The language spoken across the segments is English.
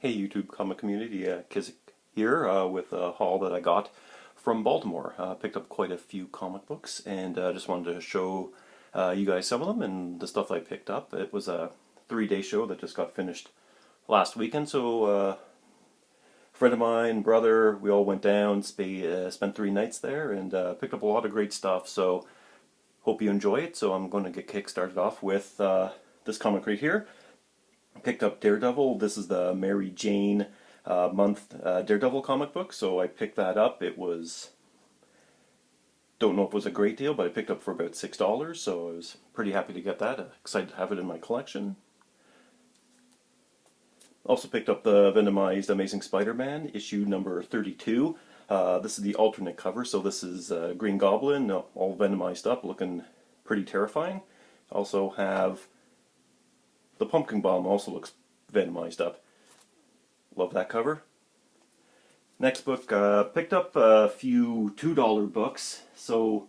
Hey YouTube comic community, Kizik here with a haul that I got from Baltimore. Picked up quite a few comic books and just wanted to show you guys some of them and the stuff I picked up. It was a 3-day show that just got finished last weekend, so a friend of mine, brother, we all went down, spent 3 nights there and picked up a lot of great stuff, so hope you enjoy it. So I'm going to get kick-started off with this comic right here. Picked up Daredevil. This is the Mary Jane month Daredevil comic book, so I picked that up. It was, don't know if it was a great deal, but I picked up for about $6, so I was pretty happy to get that. Excited to have it in my collection. Also picked up the Venomized Amazing Spider-Man issue number 32. This is the alternate cover, so this is Green Goblin, all venomized up, looking pretty terrifying. Also have the Pumpkin Bomb, also looks venomized up. Love that cover. Next book, picked up a few $2 books. So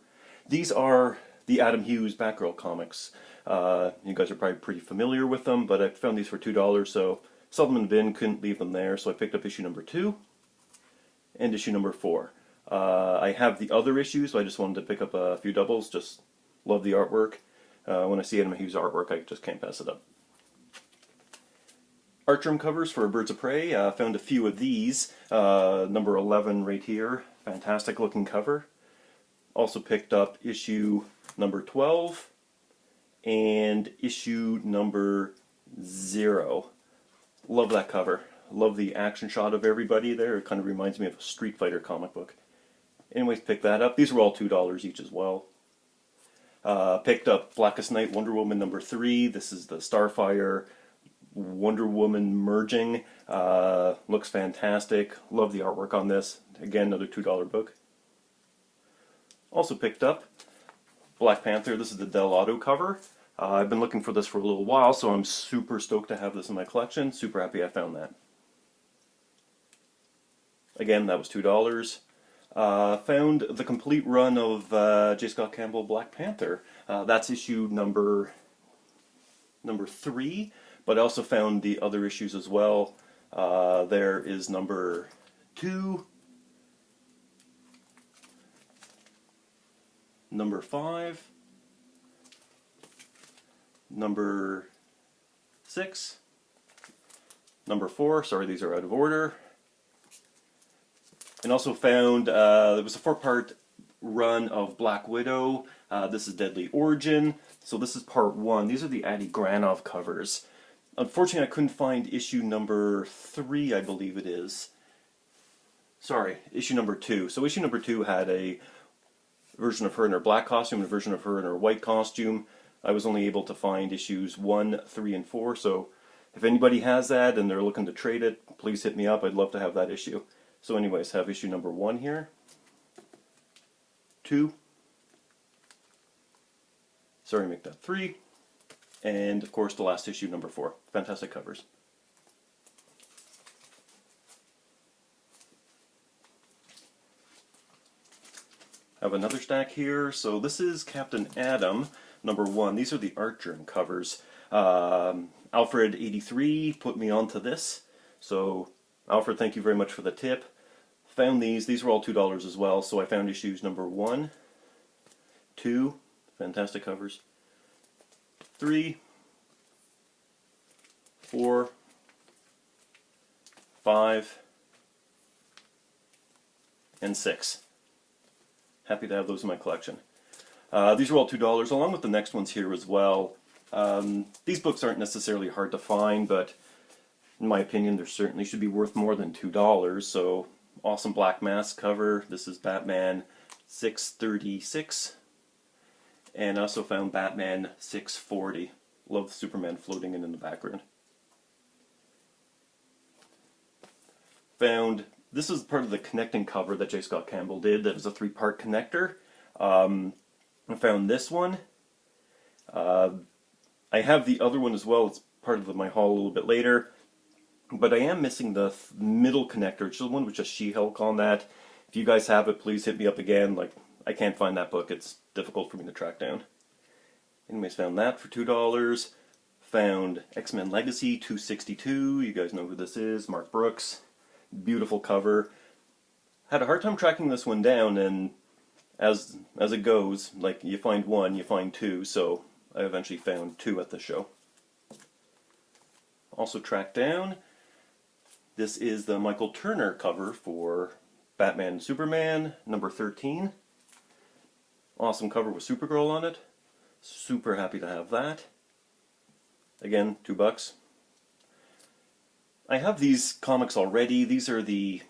these are the Adam Hughes Batgirl comics. You guys are probably pretty familiar with them, but I found these for $2, so saw them in the bin, couldn't leave them there, so I picked up issue number 2 and issue number 4. I have the other issues, so I just wanted to pick up a few doubles. Just love the artwork. When I see Adam Hughes artwork, I just can't pass it up. Artgerm covers for Birds of Prey. Found a few of these. Number 11 right here. Fantastic looking cover. Also picked up issue number 12 and issue number 0. Love that cover. Love the action shot of everybody there. It kind of reminds me of a Street Fighter comic book. Anyways, picked that up. These were all $2 each as well. Picked up Blackest Night Wonder Woman number 3. This is the Starfire Wonder Woman merging. Looks fantastic. Love the artwork on this. Again, another $2 book. Also picked up Black Panther. This is the Del Auto cover. I've been looking for this for a little while, so I'm super stoked to have this in my collection. Super happy I found that. Again, that was $2. Found the complete run of J. Scott Campbell Black Panther. That's issue number 3. But I also found the other issues as well. There is number 2, number 5, number 6, number 4, sorry these are out of order. And also found, there was a 4-part run of Black Widow. This is Deadly Origin. So this is part 1. These are the Adi Granov covers. Unfortunately, I couldn't find issue number 3, I believe it is. Sorry, issue number 2. So issue number 2 had a version of her in her black costume and a version of her in her white costume. I was only able to find issues 1, 3, and 4, so if anybody has that and they're looking to trade it, please hit me up. I'd love to have that issue. So anyways, have issue number 1 here. 2. Sorry, make that 3. And, of course, the last issue, number 4. Fantastic covers. I have another stack here. So this is Captain Atom, number 1. These are the Artgerm covers. Alfred83 put me onto this. So, Alfred, thank you very much for the tip. Found these. These were all $2 as well. So I found issues number 1, 2, fantastic covers, 3, 4, 5, and 6. Happy to have those in my collection. These are all $2, along with the next ones here as well. These books aren't necessarily hard to find, but in my opinion, they certainly should be worth more than $2. So, awesome Black Mask cover. This is Batman 636. And I also found Batman 640. Love Superman floating in the background. Found, this is part of the connecting cover that J. Scott Campbell did. That was a 3-part connector. I found this one. I have the other one as well. It's part of my haul a little bit later. But I am missing the middle connector. It's the one with just She-Hulk on that. If you guys have it, please hit me up again. Like, I can't find that book. It's difficult for me to track down. Anyways, found that for $2. Found X-Men Legacy 262. You guys know who this is. Mark Brooks. Beautiful cover. Had a hard time tracking this one down, and as it goes, like, you find one, you find two, so I eventually found two at the show. Also tracked down, this is the Michael Turner cover for Batman and Superman, number 13. Awesome cover with Supergirl on it. Super happy to have that. Again, $2. I have these comics already. These are the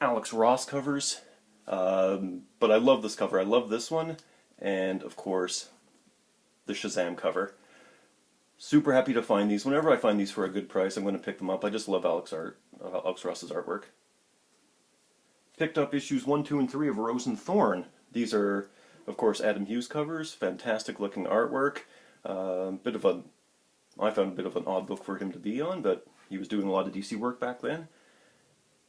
Alex Ross covers. But I love this cover. I love this one, and of course the Shazam cover. Super happy to find these. Whenever I find these for a good price, I'm going to pick them up. I just love Alex Ross's artwork. Picked up issues 1, 2, and 3 of Rose and Thorn. These are, of course, Adam Hughes covers. Fantastic looking artwork. I found a bit of an odd book for him to be on, but he was doing a lot of DC work back then.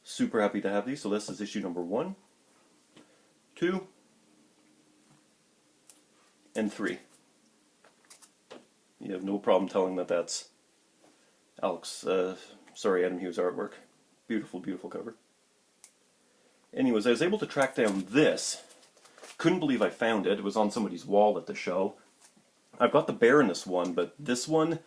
Super happy to have these. So this is issue number 1, 2, and 3. You have no problem telling that that's Adam Hughes artwork. Beautiful, beautiful cover. Anyways, I was able to track down this. Couldn't believe I found it. It was on somebody's wall at the show. I've got the Baroness one, but this one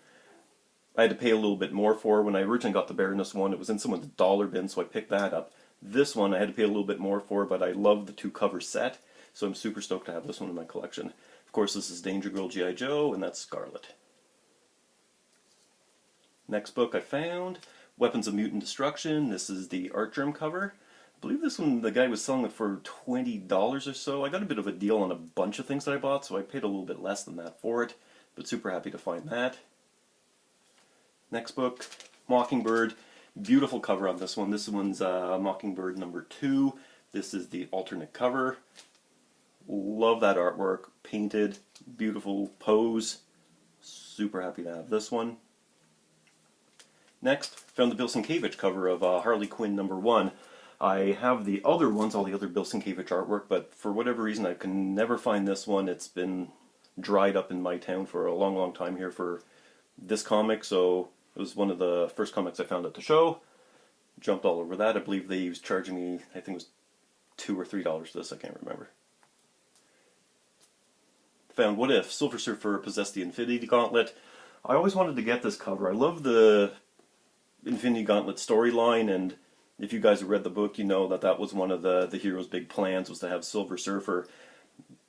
I had to pay a little bit more for. When I originally got the Baroness one, it was in someone's dollar bin, so I picked that up. This one I had to pay a little bit more for, but I love the 2-cover set, so I'm super stoked to have this one in my collection. Of course, this is Danger Girl G.I. Joe, and that's Scarlet. Next book I found, Weapons of Mutant Destruction. This is the Art Germ cover. I believe this one, the guy was selling it for $20 or so. I got a bit of a deal on a bunch of things that I bought, so I paid a little bit less than that for it, but super happy to find that. Next book, Mockingbird. Beautiful cover on this one. This one's Mockingbird number 2. This is the alternate cover. Love that artwork. Painted, beautiful pose. Super happy to have this one. Next, found the Bill Sienkiewicz cover of Harley Quinn number 1. I have the other ones, all the other Bill Sienkiewicz artwork, but for whatever reason I can never find this one. It's been dried up in my town for a long, long time here for this comic, so it was one of the first comics I found at the show. Jumped all over that. I believe they was charging me, I think it was $2 or $3 for this, I can't remember. Found What If Silver Surfer Possessed the Infinity Gauntlet. I always wanted to get this cover. I love the Infinity Gauntlet storyline, and if you guys have read the book, you know that that was one of the hero's big plans, was to have Silver Surfer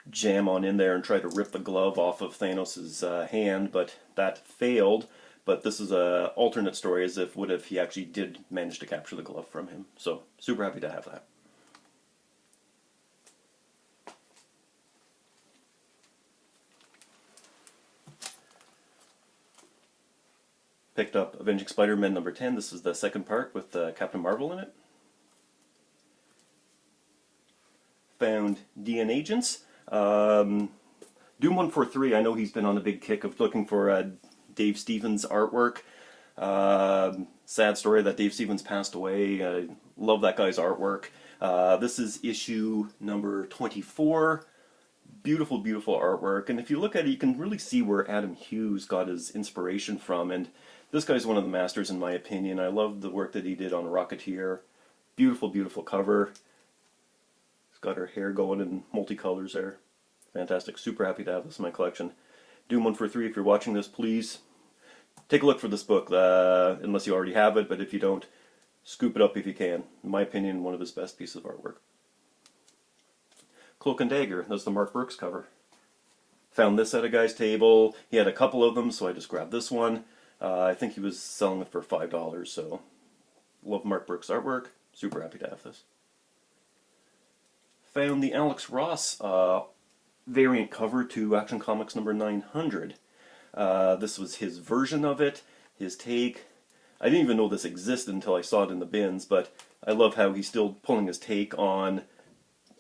jam on in there and try to rip the glove off of Thanos' hand, but that failed. But this is an alternate story, as if what if he actually did manage to capture the glove from him. So, super happy to have that. Picked up Avenging Spider-Man number 10. This is the second part with Captain Marvel in it. Found DN Agents. Doom 143, I know he's been on a big kick of looking for Dave Stevens artwork. Sad story that Dave Stevens passed away. I love that guy's artwork. This is issue number 24. Beautiful, beautiful artwork. And if you look at it, you can really see where Adam Hughes got his inspiration from. And this guy's one of the masters in my opinion. I love the work that he did on Rocketeer. Beautiful, beautiful cover. He's got her hair going in multicolors there. Fantastic. Super happy to have this in my collection. Doom 143, if you're watching this, please take a look for this book, unless you already have it, but if you don't, scoop it up if you can. In my opinion, one of his best pieces of artwork. Cloak and Dagger, that's the Mark Brooks cover. Found this at a guy's table. He had a couple of them, so I just grabbed this one. I think he was selling it for $5, so love Mark Brooks artwork. Super happy to have this. Found the Alex Ross variant cover to Action Comics number 900. This was his version of it, his take. I didn't even know this existed until I saw it in the bins, but I love how he's still pulling his take on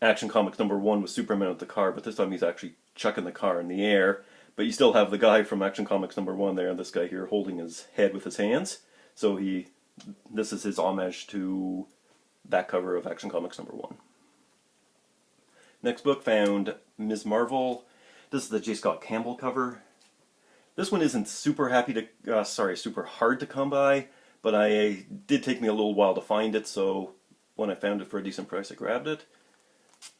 Action Comics number 1 with Superman with the car, but this time he's actually chucking the car in the air. But you still have the guy from Action Comics number 1 there, this guy here holding his head with his hands. So this is his homage to that cover of Action Comics number 1. Next book, found Ms. Marvel. This is the J. Scott Campbell cover. This one isn't super hard to come by, but I did take me a little while to find it, so when I found it for a decent price, I grabbed it.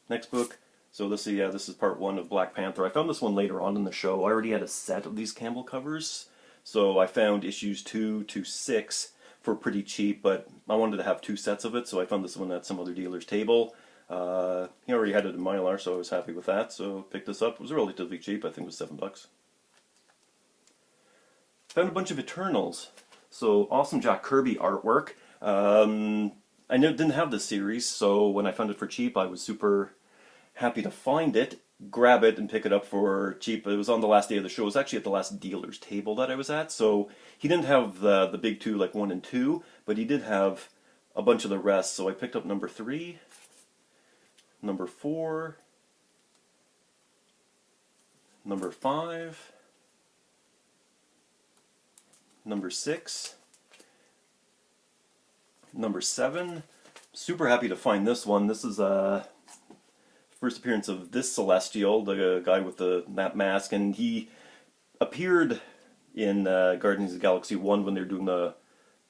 Next book. So this is part one of Black Panther. I found this one later on in the show. I already had a set of these Campbell covers, so I found issues 2 to 6 for pretty cheap, but I wanted to have 2 sets of it, so I found this one at some other dealer's table. He already had it in Mylar, so I was happy with that, so picked this up. It was relatively cheap. I think it was $7. Found a bunch of Eternals. So awesome Jack Kirby artwork. I didn't have this series, so when I found it for cheap, I was super happy to find it, grab it, and pick it up for cheap. It was on the last day of the show. It was actually at the last dealer's table that I was at, so he didn't have the big 2 like 1 and 2, but he did have a bunch of the rest. So I picked up number 3, number 4, number 5, number 6, number 7. Super happy to find this one. This is first appearance of this Celestial, the guy with that mask, and he appeared in Guardians of the Galaxy 1 when they were doing the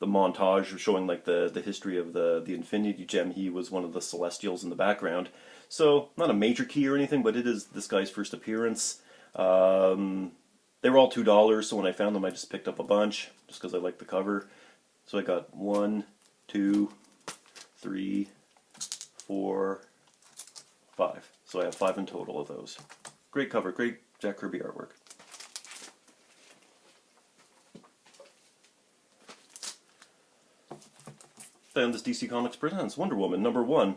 montage showing like the history of the Infinity Gem. He was one of the Celestials in the background. So not a major key or anything, but it is this guy's first appearance. They were all $2, so when I found them I just picked up a bunch just because I liked the cover. So I got 1, 2, 3, 4, 5. So I have 5 in total of those. Great cover, great Jack Kirby artwork. Found this DC Comics Presents Wonder Woman #1.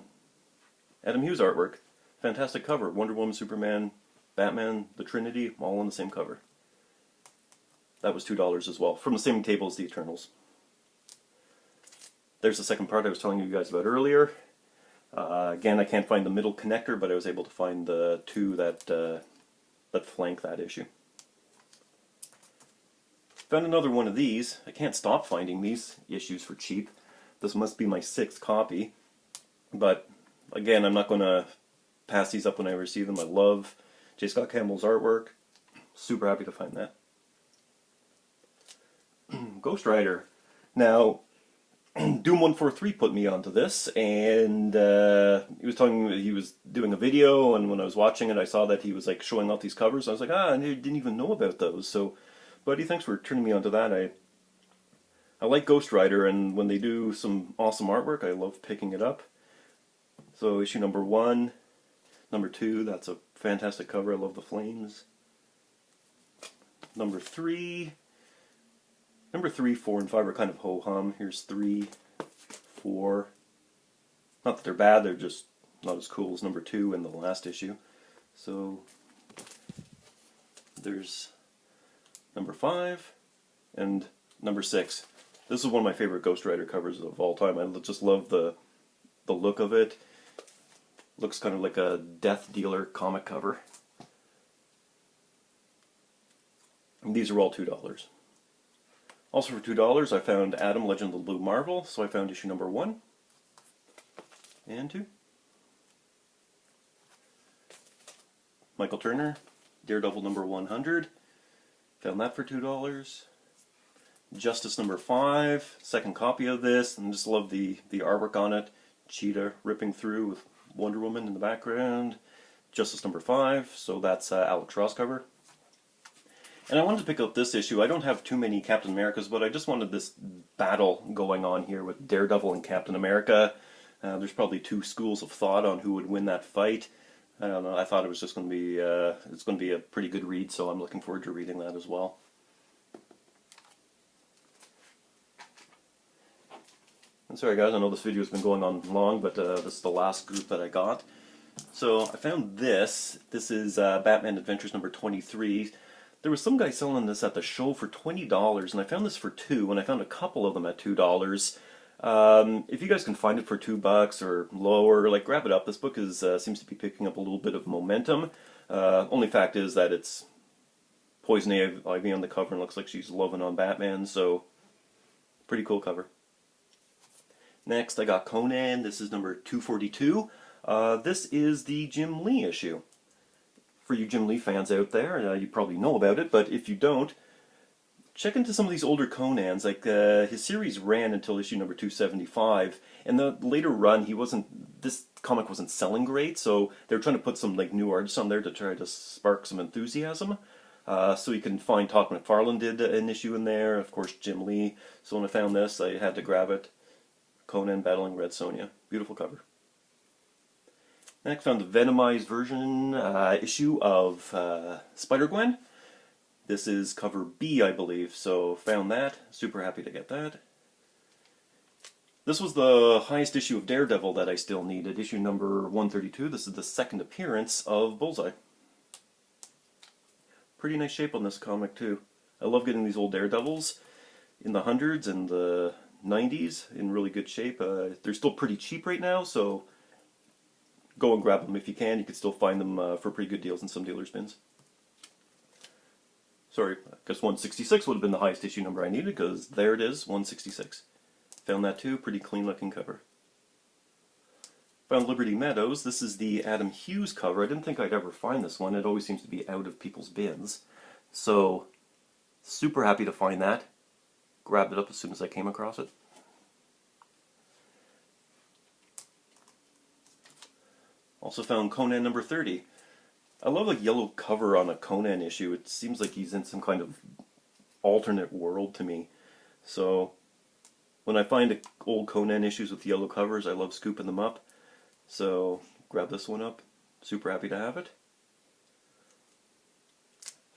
Adam Hughes artwork. Fantastic cover. Wonder Woman, Superman, Batman, the Trinity, all on the same cover. That was $2 as well, from the same table as the Eternals. There's the second part I was telling you guys about earlier. Again, I can't find the middle connector, but I was able to find the 2 that flank that issue. Found another one of these. I can't stop finding these issues for cheap. This must be my 6th copy. But again, I'm not going to pass these up when I receive them. I love J. Scott Campbell's artwork. Super happy to find that. Ghost Rider. Now, Doom 143 put me onto this, and he was telling me he was doing a video, and when I was watching it, I saw that he was like showing off these covers. I was like, I didn't even know about those. So, buddy, thanks for turning me onto that. I like Ghost Rider, and when they do some awesome artwork, I love picking it up. So issue number 1, number 2, that's a fantastic cover. I love the flames. Number 3. Number 3, 4, and 5 are kind of ho-hum. Here's 3, 4. Not that they're bad, they're just not as cool as number 2 in the last issue. So there's number 5 and number 6. This is one of my favorite Ghost Rider covers of all time. I just love the look of it. Looks kind of like a Death Dealer comic cover. And these are all $2. Also for $2, I found Adam, Legend of the Blue Marvel, so I found issue number 1 and 2. Michael Turner, Daredevil number 100, found that for $2. Justice number 5, second copy of this, and just love the artwork on it. Cheetah ripping through with Wonder Woman in the background. Justice number 5, so that's Alex Ross cover. And I wanted to pick up this issue. I don't have too many Captain Americas, but I just wanted this battle going on here with Daredevil and Captain America. There's probably 2 schools of thought on who would win that fight. I don't know. I thought it was just going to be it's going to be a pretty good read, so I'm looking forward to reading that as well. And sorry guys, I know this video has been going on long, but this is the last group that I got. So I found this. This is Batman Adventures number 23. There was some guy selling this at the show for $20, and I found this for $2, and I found a couple of them at $2. If you guys can find it for $2 or lower, like grab it up. This book is seems to be picking up a little bit of momentum. Only fact is that it's Poison Ivy on the cover and looks like she's loving on Batman, so pretty cool cover. Next I got Conan. This is number 242. This is the Jim Lee issue. For you Jim Lee fans out there, you probably know about it, but if you don't, check into some of these older Conans. Like his series ran until issue number 275, and the later run this comic wasn't selling great, so they were trying to put some like new artists on there to try to spark some enthusiasm. So you can find Todd McFarlane did an issue in there, of course Jim Lee. So when I found this, I had to grab it. Conan battling Red Sonja, beautiful cover. Next, found the Venomized version issue of Spider-Gwen. This is cover B, I believe, so found that. Super happy to get that. This was the highest issue of Daredevil that I still needed, issue number 132. This is the second appearance of Bullseye. Pretty nice shape on this comic, too. I love getting these old Daredevils in the hundreds and the 90s in really good shape. They're still pretty cheap right now, so go and grab them if you can. You can still find them for pretty good deals in some dealers' bins. Sorry, I guess 166 would have been the highest issue number I needed, because there it is, 166. Found that too, pretty clean looking cover. Found Liberty Meadows. This is the Adam Hughes cover. I didn't think I'd ever find this one. It always seems to be out of people's bins. So, super happy to find that. Grabbed it up as soon as I came across it. Also found Conan number 30. I love a yellow cover on a Conan issue. It seems like he's in some kind of alternate world to me. So, when I find old Conan issues with yellow covers, I love scooping them up. So, grab this one up. Super happy to have it.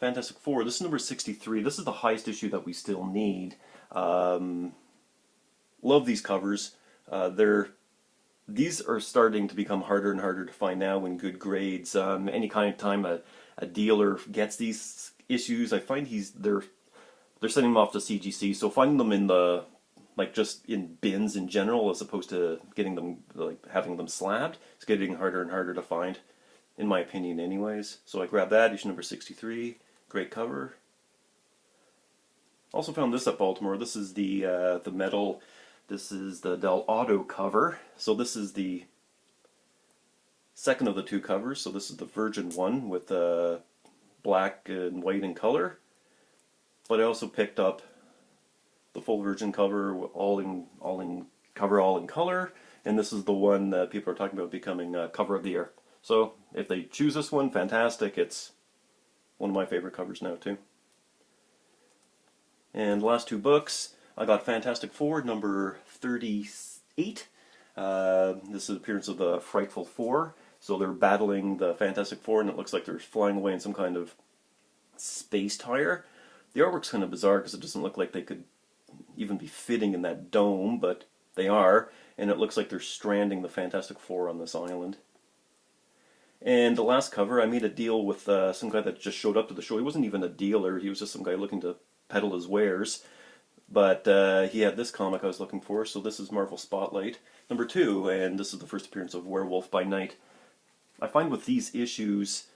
Fantastic Four. This is number 63. This is the highest issue that we still need. Love these covers. These are starting to become harder and harder to find now in good grades. Any kind of time a dealer gets these issues, I find they're sending them off to CGC. So finding them in the just in bins in general, as opposed to getting them having them slabbed, it's getting harder and harder to find, in my opinion, anyways. So I grabbed that, issue number 63. Great cover. Also found this at Baltimore. This is the metal. This is the Del Auto cover. So this is the second of the two covers. So this is the Virgin one with black and white in color. But I also picked up the full Virgin cover, all in color. And this is the one that people are talking about becoming cover of the year. So if they choose this one, fantastic. It's one of my favorite covers now too. And the last two books, I got Fantastic Four number 38. This is the appearance of the Frightful Four. So they're battling the Fantastic Four, and it looks like they're flying away in some kind of space tire. The artwork's kind of bizarre because it doesn't look like they could even be fitting in that dome, but they are, and it looks like they're stranding the Fantastic Four on this island. And the last cover, I made a deal with some guy that just showed up to the show. He wasn't even a dealer, he was just some guy looking to peddle his wares. But he had this comic I was looking for, so this is Marvel Spotlight number 2, and this is the first appearance of Werewolf by Night. I find with these issues,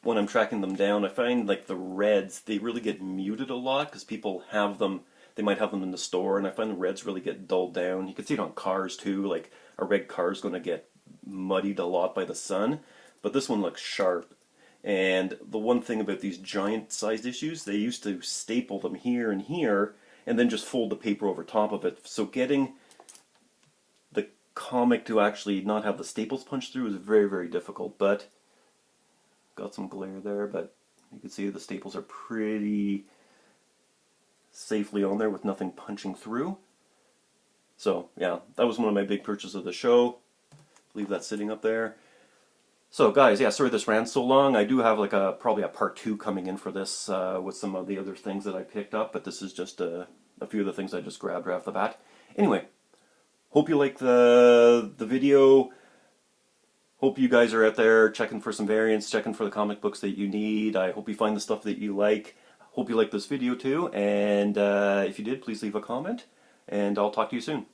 when I'm tracking them down, I find like the reds, they really get muted a lot, because people have them, they might have them in the store, and I find the reds really get dulled down. You can see it on cars too, like a red car is going to get muddied a lot by the sun, but this one looks sharp. And the one thing about these giant sized issues, they used to staple them here and here, and then just fold the paper over top of it. So getting the comic to actually not have the staples punched through is very, very difficult. But got some glare there, but you can see the staples are pretty safely on there with nothing punching through. So yeah, that was one of my big purchases of the show. Leave that sitting up there. So guys, yeah, sorry this ran so long. I do have like probably a part 2 coming in for this with some of the other things that I picked up, but this is just a few of the things I just grabbed right off the bat. Anyway, hope you like the video. Hope you guys are out there checking for some variants, checking for the comic books that you need. I hope you find the stuff that you like. Hope you like this video too, and if you did, please leave a comment, and I'll talk to you soon.